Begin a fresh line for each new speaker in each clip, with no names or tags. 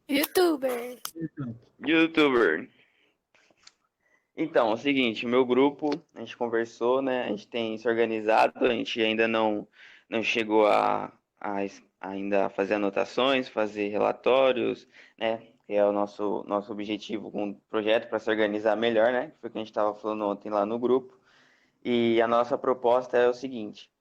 YouTuber.
YouTuber. Então, é o seguinte, meu grupo, a gente conversou, né? A gente tem se organizado, a gente ainda não chegou a ainda fazer anotações, fazer relatórios, né? Que é o nosso objetivo com o projeto para se organizar melhor, né? Que foi o que a gente estava falando ontem lá no grupo. E a nossa proposta é o seguinte: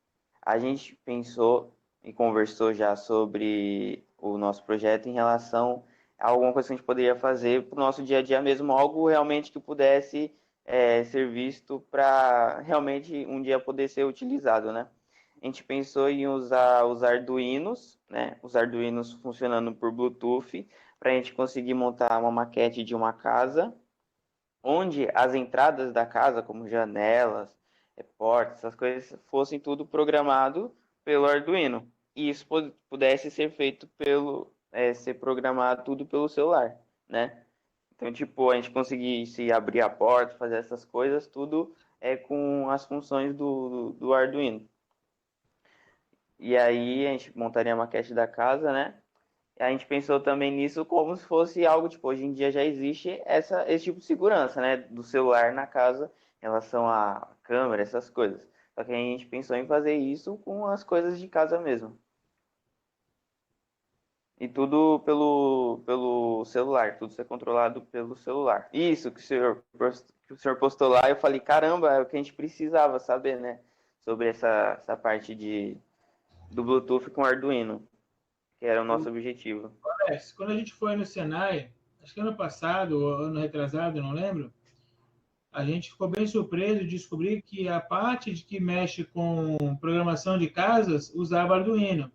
a gente pensou e conversou já sobre o nosso projeto em relação a alguma coisa que a gente poderia fazer para o nosso dia a dia mesmo, algo realmente que pudesse ser visto para realmente um dia poder ser utilizado, né? A gente pensou em usar os Arduinos, né? Os Arduinos funcionando por Bluetooth, para a gente conseguir montar uma maquete de uma casa, onde as entradas da casa, como janelas, portas, essas coisas, fossem tudo programado pelo Arduino. E isso pudesse ser feito ser programado tudo pelo celular, né? Então, tipo, a gente conseguisse abrir a porta, fazer essas coisas, tudo com as funções do Arduino. E aí a gente montaria a maquete da casa, né? A gente pensou também nisso como se fosse algo, tipo, hoje em dia já existe esse tipo de segurança, né, do celular na casa em relação à câmera, essas coisas. Só que a gente pensou em fazer isso com as coisas de casa mesmo. E tudo pelo celular, tudo ser controlado pelo celular. Isso que o senhor postou lá, eu falei, caramba, é o que a gente precisava saber, né, sobre essa parte do Bluetooth com Arduino, que era o nosso objetivo.
Alex, quando a gente foi no Senai, acho que ano passado ou ano retrasado, não lembro, a gente ficou bem surpreso de descobrir que a parte de que mexe com programação de casas usava Arduino.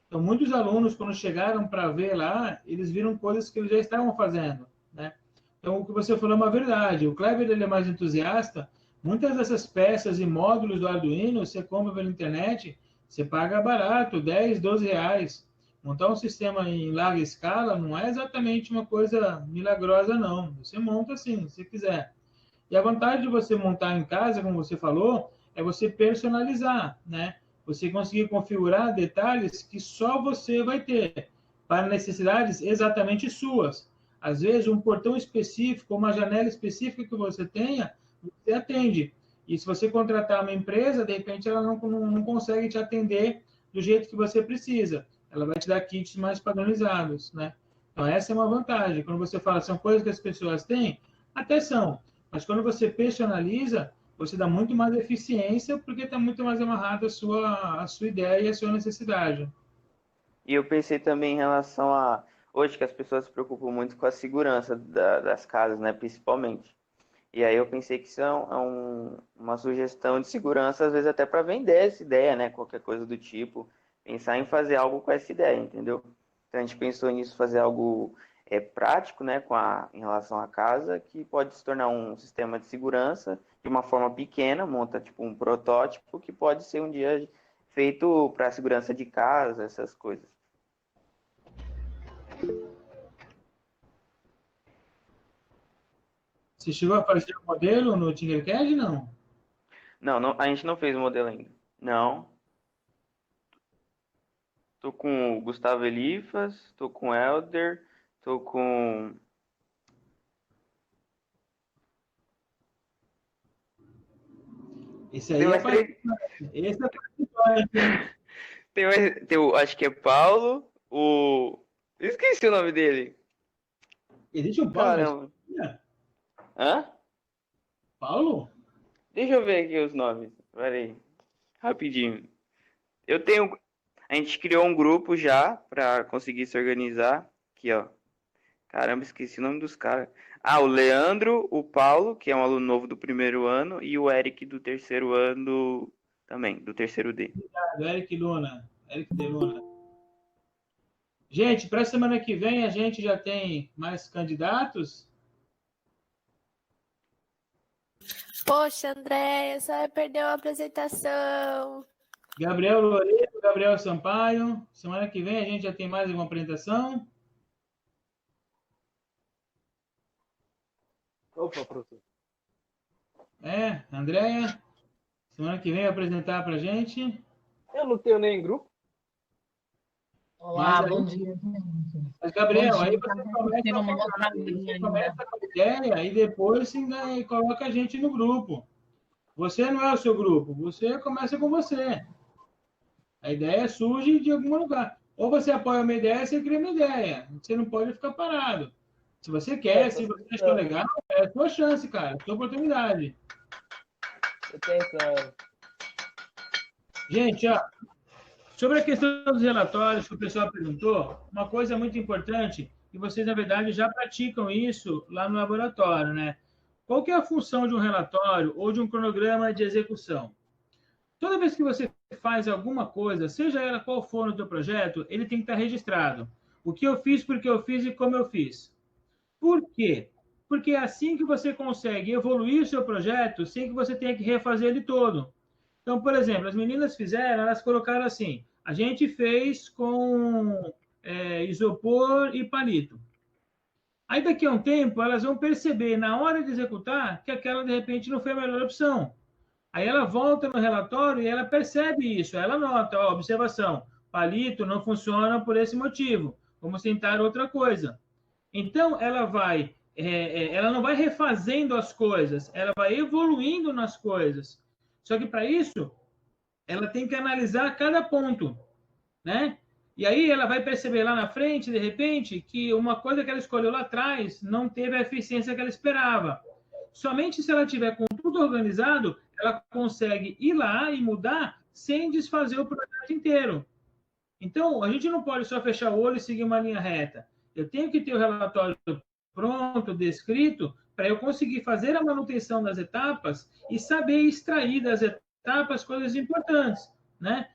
Então, muitos alunos, quando chegaram para ver lá, eles viram coisas que eles já estavam fazendo, né? Então, o que você falou é uma verdade. O Kleber, ele é mais entusiasta. Muitas dessas peças e módulos do Arduino, você compra pela internet, você paga barato, 10, 12 reais. Montar um sistema em larga escala não é exatamente uma coisa milagrosa, não. Você monta assim, se quiser. E a vantagem de você montar em casa, como você falou, é você personalizar, né? Você conseguir configurar detalhes que só você vai ter para necessidades exatamente suas. Às vezes, um portão específico, uma janela específica que você tenha, você atende. E se você contratar uma empresa, de repente ela não consegue te atender do jeito que você precisa. Ela vai te dar kits mais padronizados, né? Então, essa é uma vantagem. Quando você fala, são coisas que as pessoas têm, até são. Mas quando você personaliza, você dá muito mais eficiência, porque está muito mais amarrado a sua ideia e a sua necessidade.
E eu pensei também em relação a hoje que as pessoas se preocupam muito com a segurança das casas, né, principalmente. E aí eu pensei que isso uma sugestão de segurança, às vezes até para vender essa ideia, né, qualquer coisa do tipo, pensar em fazer algo com essa ideia, entendeu? Então a gente pensou nisso, fazer algo prático, né, em relação à casa, que pode se tornar um sistema de segurança de uma forma pequena, monta tipo um protótipo que pode ser um dia feito para segurança de casa, essas coisas.
Você chegou a fazer o modelo no Tinkercad, não?
Não, a gente não fez o modelo ainda. Não. Tô com o Gustavo Elifas, tô com o Elder, tô com.
Esse
Tem
aí é
mais
para
três.
esse é participante, hein?
Acho que é Paulo, o. Esqueci o nome dele.
Existe um Paulo na
Caramba.
escolinha?
Hã?
Paulo?
Deixa eu ver aqui os nomes. Pera aí. Rapidinho. Eu tenho. A gente criou um grupo já pra conseguir se organizar. Aqui, ó. Caramba, esqueci o nome dos caras. Ah, o Leandro, o Paulo, que é um aluno novo do primeiro ano, e o Eric do terceiro ano também, do terceiro D.
Do Eric Luna. Eric de Luna. Gente, para a semana que vem a gente já tem mais candidatos.
Poxa, Andréia, você perdeu a apresentação.
Gabriel Loureiro, Gabriel Sampaio. Semana que vem a gente já tem mais uma apresentação.
Opa, professor.
Andréia. Semana que vem vai apresentar para a gente.
Eu não tenho nem grupo. Olá,
Mas aí-
bom dia, gente.
Mas, Gabriel,
Bom dia,
aí
tá
você
acontecendo uma outra
você
linha
começa
ainda.
com a ideia e depois você coloca a gente no grupo. Você não é o seu grupo, você começa com você. A ideia surge de algum lugar. Ou você apoia uma ideia, você cria uma ideia. Você não pode ficar parado. Se você quer,
Tô
se você achou
tentando,
legal, é a sua chance, cara, é a sua oportunidade.
tô tentando.
Gente, ó, sobre a questão dos relatórios que o pessoal perguntou, uma coisa muito importante, e vocês, na verdade, já praticam isso lá no laboratório, né? Qual que é a função de um relatório ou de um cronograma de execução? Toda vez que você faz alguma coisa, seja ela qual for no teu projeto, ele tem que estar registrado. O que eu fiz, porque eu fiz e como eu fiz. Por quê? Porque é assim que você consegue evoluir o seu projeto sem que você tenha que refazer ele todo. Então, por exemplo, as meninas fizeram, elas colocaram assim, a gente fez com isopor e palito. Aí, daqui a um tempo, elas vão perceber, na hora de executar, que aquela, de repente, não foi a melhor opção. Aí ela volta no relatório e ela percebe isso. Ela nota, ó, observação, palito não funciona por esse motivo. Vamos tentar outra coisa. Então, ela não vai refazendo as coisas, ela vai evoluindo nas coisas. Só que para isso, ela tem que analisar cada ponto, né? E aí ela vai perceber lá na frente, de repente, que uma coisa que ela escolheu lá atrás não teve a eficiência que ela esperava. Somente se ela tiver com tudo organizado, ela consegue ir lá e mudar sem desfazer o projeto inteiro. Então, a gente não pode só fechar o olho e seguir uma linha reta. Eu tenho que ter o relatório pronto, descrito, para eu conseguir fazer a manutenção das etapas e saber extrair das etapas coisas importantes, né?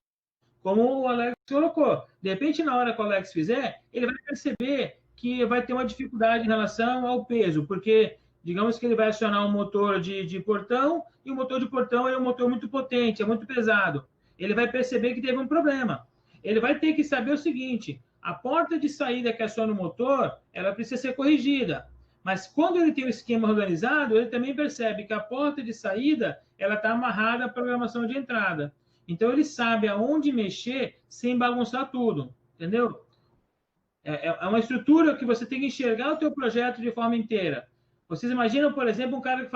Como o Alex colocou. De repente, na hora que o Alex fizer, ele vai perceber que vai ter uma dificuldade em relação ao peso, porque digamos que ele vai acionar um motor de portão, e o motor de portão é um motor muito potente, é muito pesado. Ele vai perceber que teve um problema. Ele vai ter que saber o seguinte, a porta de saída que aciona o motor, ela precisa ser corrigida. Mas quando ele tem o esquema organizado, ele também percebe que a porta de saída ela está amarrada à programação de entrada. Então, ele sabe aonde mexer sem bagunçar tudo, entendeu? É uma estrutura que você tem que enxergar o teu projeto de forma inteira. Vocês imaginam, por exemplo, um cara que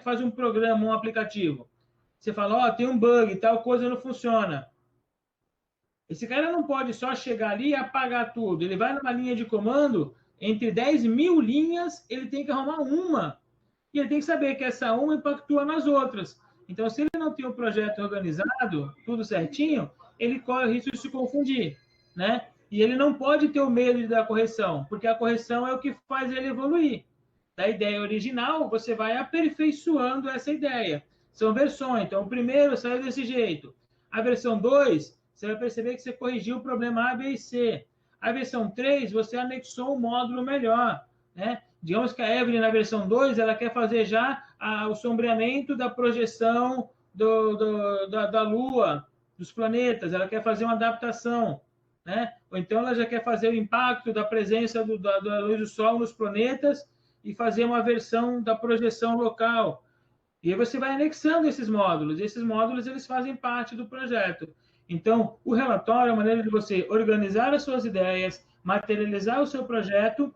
faz um programa, um aplicativo. Você fala, ó, tem um bug, tal coisa não funciona. Esse cara não pode só chegar ali e apagar tudo. Ele vai numa linha de comando, entre 10.000 linhas, ele tem que arrumar uma. E ele tem que saber que essa uma impactua nas outras. Então, se ele não tem um projeto organizado, tudo certinho, ele corre o risco de se confundir, né? E ele não pode ter o medo de dar correção, porque a correção é o que faz ele evoluir. Da ideia original, você vai aperfeiçoando essa ideia. São versões. Então, o primeiro saiu desse jeito. A versão 2, você vai perceber que você corrigiu o problema A, B e C. A versão 3, você anexou um módulo melhor, né? Digamos que a Evelyn, na versão 2, ela quer fazer já o sombreamento da projeção da Lua, dos planetas, ela quer fazer uma adaptação, né? Ou então ela já quer fazer o impacto da presença da luz do Sol nos planetas e fazer uma versão da projeção local. E aí você vai anexando esses módulos eles fazem parte do projeto. Então, o relatório é uma maneira de você organizar as suas ideias, materializar o seu projeto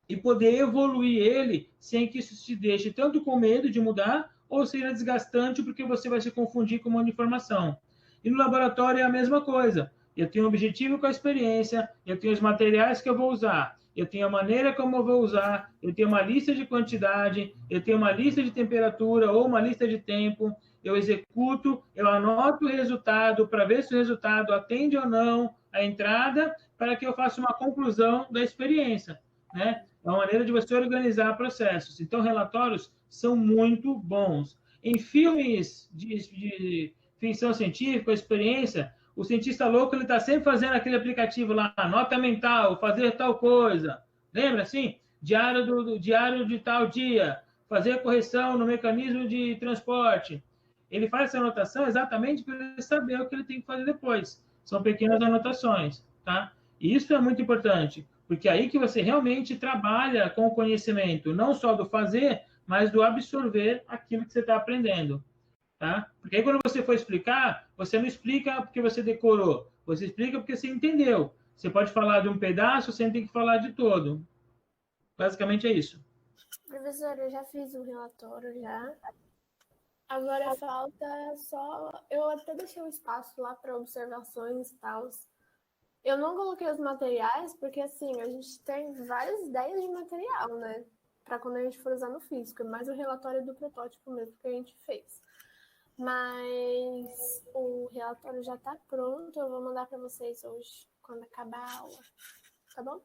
e poder evoluir ele sem que isso te deixe tanto com medo de mudar ou seja desgastante porque você vai se confundir com um monte de informação. E no laboratório é a mesma coisa. Eu tenho um objetivo com a experiência, eu tenho os materiais que eu vou usar, eu tenho a maneira como eu vou usar, eu tenho uma lista de quantidade, eu tenho uma lista de temperatura ou uma lista de tempo, eu executo, eu anoto o resultado para ver se o resultado atende ou não a entrada, para que eu faça uma conclusão da experiência, né? É uma maneira de você organizar processos. Então, relatórios são muito bons. Em filmes de ficção científica, a experiência, o cientista louco ele está sempre fazendo aquele aplicativo lá, nota mental, fazer tal coisa. Lembra assim? Diário de tal dia, fazer correção no mecanismo de transporte. Ele faz essa anotação exatamente para ele saber o que ele tem que fazer depois. São pequenas anotações, tá? E isso é muito importante, porque é aí que você realmente trabalha com o conhecimento, não só do fazer, mas do absorver aquilo que você está aprendendo. tá? Porque aí quando você for explicar, você não explica porque você decorou, você explica porque você entendeu. Você pode falar de um pedaço, você tem que falar de todo. Basicamente é isso.
Professor, eu já fiz um relatório já. Agora falta só. Eu até deixei um espaço lá para observações e tal. Eu não coloquei os materiais, porque assim, a gente tem várias ideias de material, né? Para quando a gente for usar no físico, é mais o relatório do protótipo mesmo que a gente fez. Mas o relatório já está pronto, eu vou mandar para vocês hoje, quando acabar a aula. Tá bom?